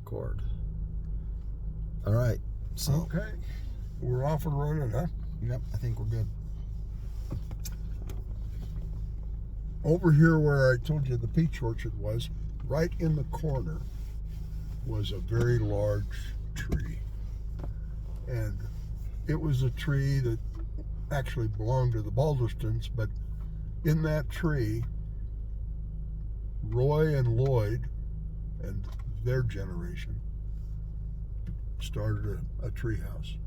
record. All right. So. Okay. We're off and running, huh? Yep, I think we're good. Over here where I told you the peach orchard was, right in the corner was a very large tree. And it was a tree that actually belonged to the Baldwins, but in that tree, Roy and Lloyd and their generation started a tree house.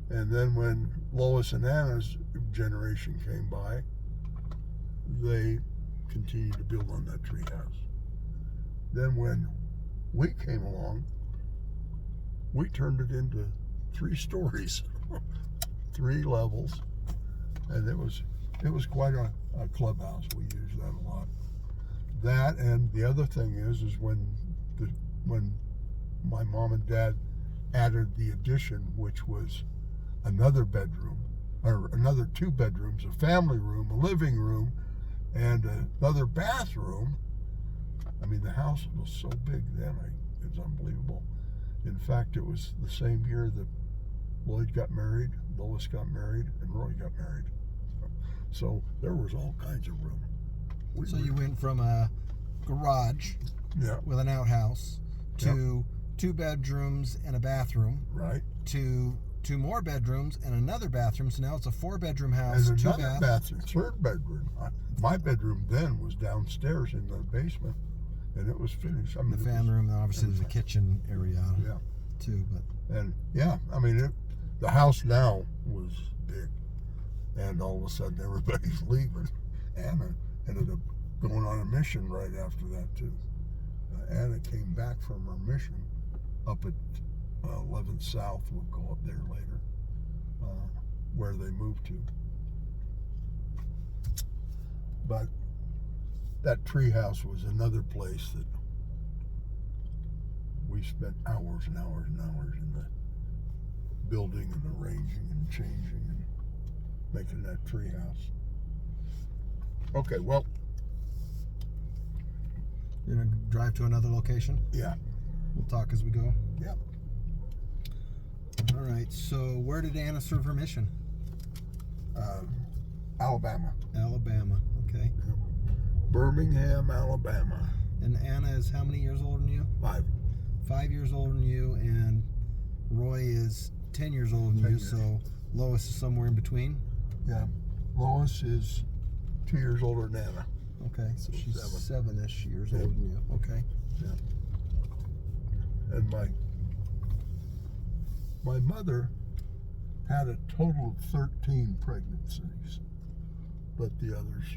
And then when Lois and Anna's generation came by, they continued to build on that tree house. Then when we came along, we turned it into 3 stories, 3 levels, and it was quite a clubhouse. We used that a lot. That, and the other thing is when my mom and dad added the addition, which was another bedroom, or another 2 bedrooms, a family room, a living room, and another bathroom. I mean, the house was so big then, it was unbelievable. In fact, it was the same year that Lloyd got married, Lois got married, and Roy got married. So there was all kinds of room. You went from a garage with an outhouse to 2 bedrooms and a bathroom, right? To 2 more bedrooms and another bathroom. So now it's a 4-bedroom house, and 2 another bathroom, 3rd bedroom. My bedroom then was downstairs in the basement, and it was finished. I mean, the family room. Obviously, there's a kitchen area too. But I mean, the house now was big, and all of a sudden everybody's leaving. Anna ended up going on a mission right after that too. Anna came back from her mission up at 11th South. We'll go up there later, where they moved to. But that treehouse was another place that we spent hours and hours and hours in the building and arranging and changing and making that treehouse. Okay, well, you're gonna drive to another location? Yeah. We'll talk as we go. Yep. All right. So, where did Anna serve her mission? Alabama. Alabama. Okay. Yep. Birmingham, Alabama. And Anna is how many years older than you? 5. 5 years older than you, and Roy is 10 years older than you. Years. So Lois is somewhere in between. Yeah. Lois is 2 years older than Anna. Okay, so she's 7-ish years older than you. Okay. Yeah. And my mother had a total of 13 pregnancies, but the others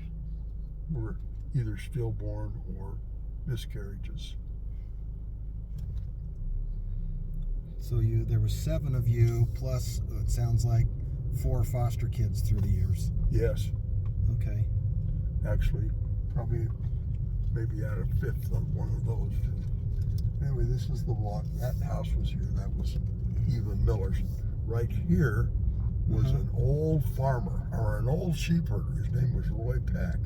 were either stillborn or miscarriages. So there were 7 of you, plus it sounds like 4 foster kids through the years. Yes. Okay. Actually, probably maybe add a 5th of one of those. Anyway, this is the walk. That house was here. That was Eva Miller's. Right here was an old farmer, or an old sheep herder. His name was Roy Pack.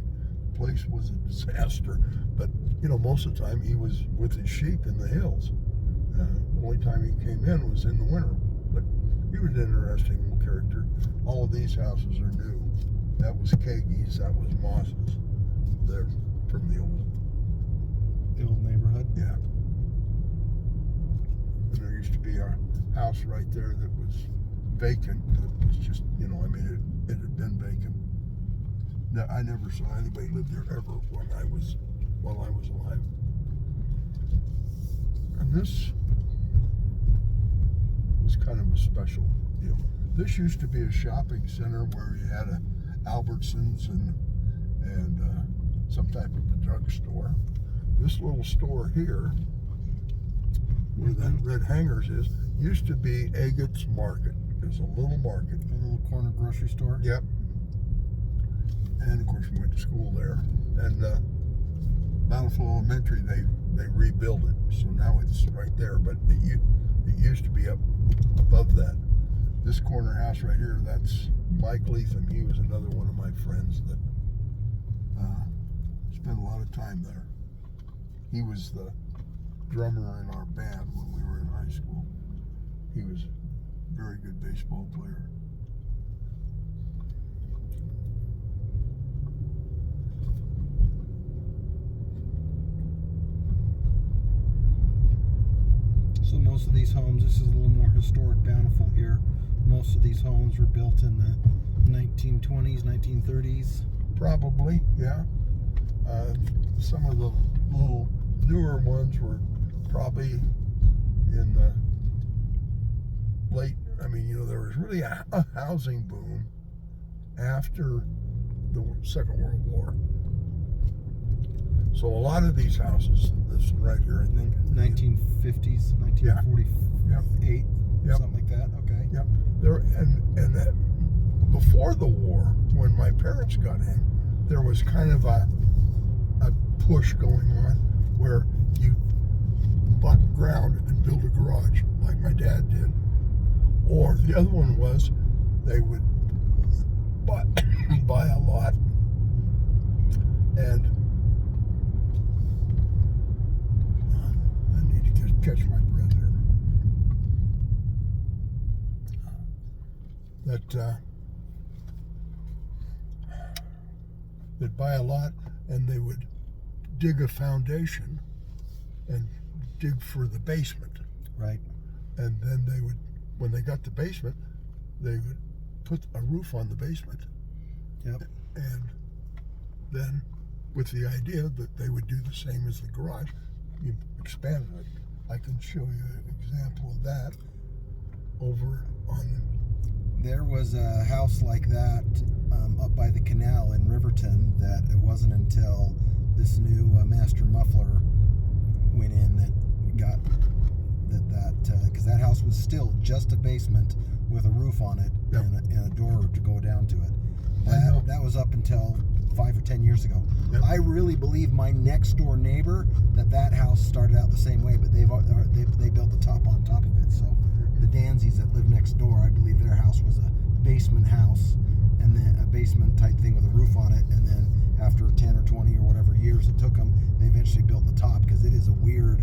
The place was a disaster, but most of the time he was with his sheep in the hills. The only time he came in was in the winter, but he was an interesting little character. All of these houses are new. That was Kagey's, that was Moss's. They're from the old neighborhood? Yeah. And there used to be a house right there that was vacant. That was just, it had been vacant. Now, I never saw anybody live there ever while I was alive. And this was kind of a special deal. This used to be a shopping center where you had a Albertsons and some type of a drugstore. This little store here, where that red hangers is, used to be Agat's Market. It was a little market. A little corner grocery store? Yep. And of course we went to school there. And Battlefield Elementary, they rebuilt it, so now it's right there. But it used to be up above that. This corner house right here, that's Mike Leatham. He was another one of my friends that spent a lot of time there. He was the drummer in our band when we were in high school. He was a very good baseball player. So most of these homes, this is a little more historic Bountiful here. Most of these homes were built in the 1920s, 1930s. Probably, yeah. Some of the little newer ones were probably in the late, there was really a housing boom after the Second World War. So a lot of these houses, this one right here, I think, 1950s, 1948, Yep. something like that. Okay. Yep. There and that before the war, when my parents got in, there was kind of a push going on where you bought ground and build a garage like my dad did. Or the other one was they would buy a lot and I need to catch my breath here. They'd buy a lot and they would dig a foundation and dig for the basement. Right. And then they would, when they got the basement, they would put a roof on the basement. Yep. And then with the idea that they would do the same as the garage, you expanded it. I can show you an example of that over on... There was a house like that up by the canal in Riverton that it wasn't until this new master muffler went in that got because that house was still just a basement with a roof on it. Yep. and a door to go down to it. That was up until 5 or 10 years ago. Yep. I really believe my next door neighbor that house started out the same way, but they built the top on top of it. So the Danzies that live next door, I believe their house was a basement house, and then a basement type thing with a roof on it, and then after 10 or 20 or whatever years it took them, they eventually built the top, because it is a weird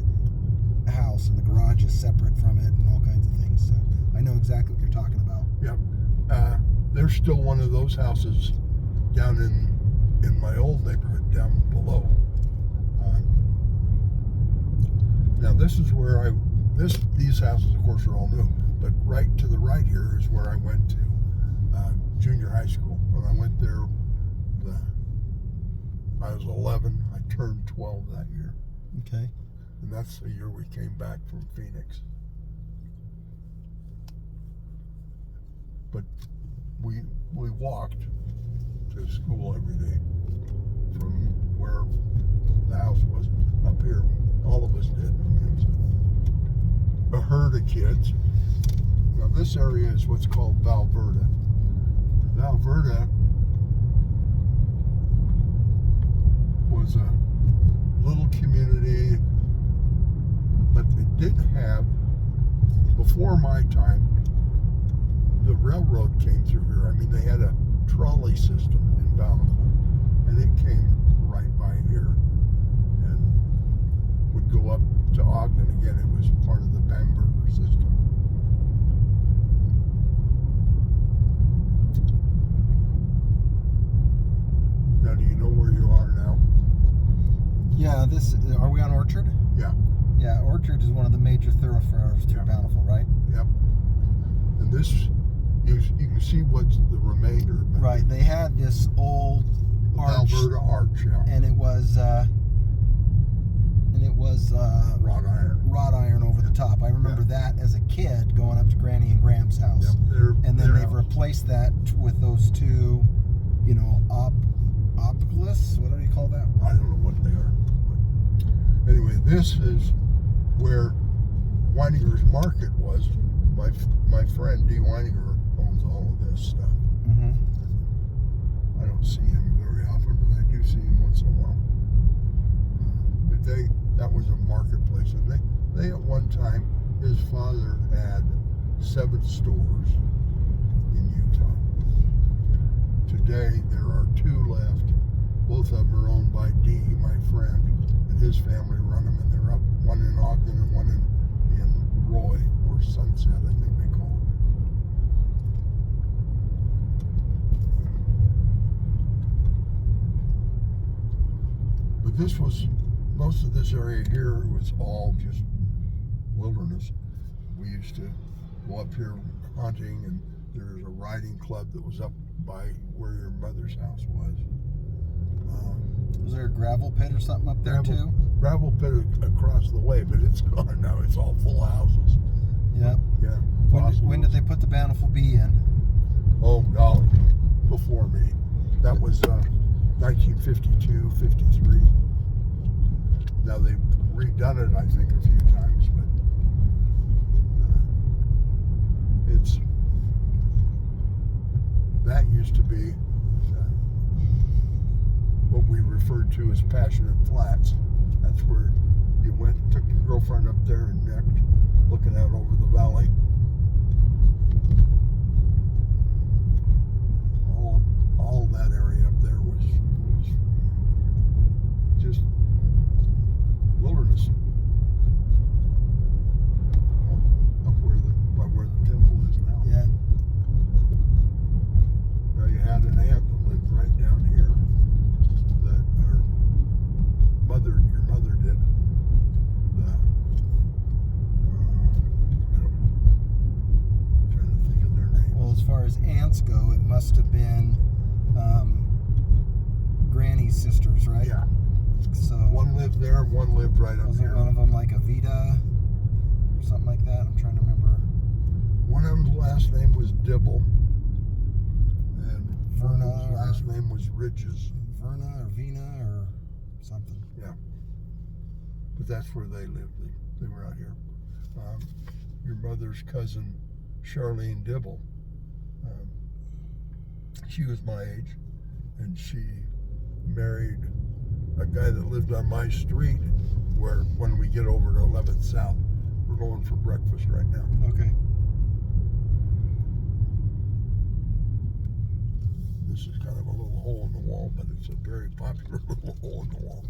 house and the garage is separate from it and all kinds of things. So I know exactly what you're talking about. Yep. There's still one of those houses down in my old neighborhood down below. Now this is where these houses of course are all new, but right to the right here is where I went to junior high school. When I went there, I was 11. I turned 12 that year. Okay. And that's the year we came back from Phoenix. But we walked to school every day from where the house was up here. All of us did. It was a herd of kids. Now this area is what's called Valverda. Valverda was a little community, but it didn't have, before my time, the railroad came through here. They had a trolley system in Bountiful, and it came right by here and would go up to Ogden. Again, it was part of the Bamberger system. Now, do you know where you are now? Yeah, are we on Orchard? Yeah. Yeah, Orchard is one of the major thoroughfares through Bountiful, right? Yep. And this, you can see what's the remainder. Right, they had this old arch. Alberta arch, yeah. And it was wrought iron over the top. I remember that as a kid going up to Granny and Graham's house. Yep, and then they've replaced that with those two, obelisk. What do you call that? I don't know what they are. But anyway, this is where Weininger's Market was. My friend D. Weininger owns all of this stuff. Mm-hmm. I don't see him very often, but I do see him once in a while. But that was a marketplace, and they at one time, his father had 7 stores in Utah. Today there are 2 left. Both of them are owned by D, my friend, and his family run them, and they're up one in Ogden and one in Roy, or Sunset, I think they call it. But this was, most of this area here was all just wilderness. We used to go up here hunting, and there's a riding club that was up by where your mother's house was. Was there a gravel pit or something up there too? Gravel pit across the way, but it's gone now. It's all full of houses. Yep. Yeah. When did they put the Bountiful Bee in? Oh, golly, before me. That was 1952, 53. Now they've redone it, I think, a few times, but it's, that used to be what we referred to as Passionate Flats. That's where you went, took your girlfriend up there and necked, looking out over the valley. All that area up there was just wilderness. Up by where the temple is now. Yeah. Now you had an aunt that lived right down here that your mother did. I'm trying to think of their name. Well, as far as aunts go, it must have been Granny's sisters, right? Yeah. So one lived there, one lived right up wasn't here. one of them like Avita or something like that? I'm trying to remember. One of them's last name was Dibble, and Verna one of them's last name was Ridges. Verna or Vina or something. Yeah. But that's where they lived. They were out here. Your mother's cousin, Charlene Dibble, she was my age, and she married a guy that lived on my street, where when we get over to 11th South, we're going for breakfast right now. Okay. This is kind of a little hole in the wall, but it's a very popular little hole in the wall.